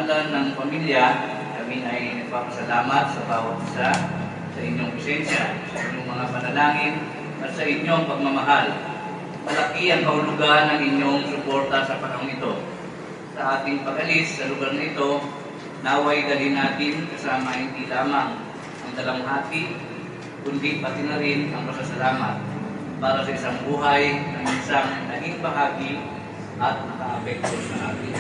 ngalan ng pamilya, kami ay nagpapasalamat sa bawat isa sa inyong presensya, sa inyong mga panalangin, at sa inyong pagmamahal. Malaki ang kahulugan ng inyong suporta sa panahon ito. Sa ating pag-alis sa lugar na ito, naway dalhin natin kasama hindi lamang ang dalamhati, kundi pati na rin ang pasasalamat para sa isang buhay na isang naging bahagi at naka-apekto sa atin.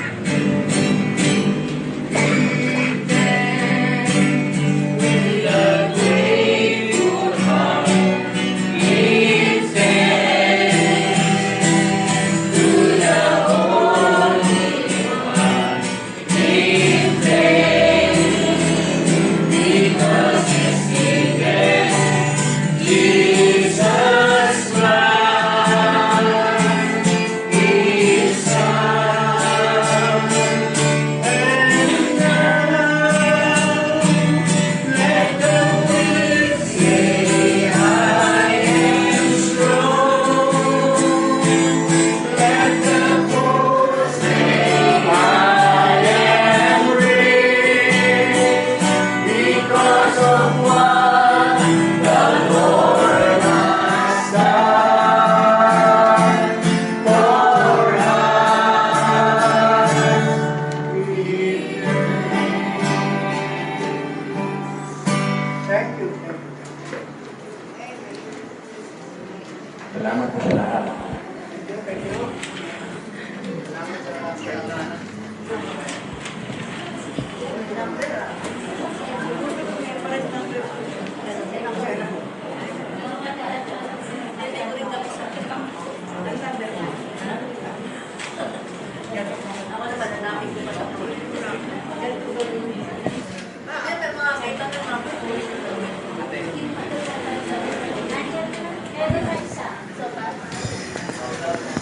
Salamat po sa lahat.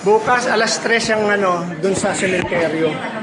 Bukas alas 3 ang dun sa sementeryo.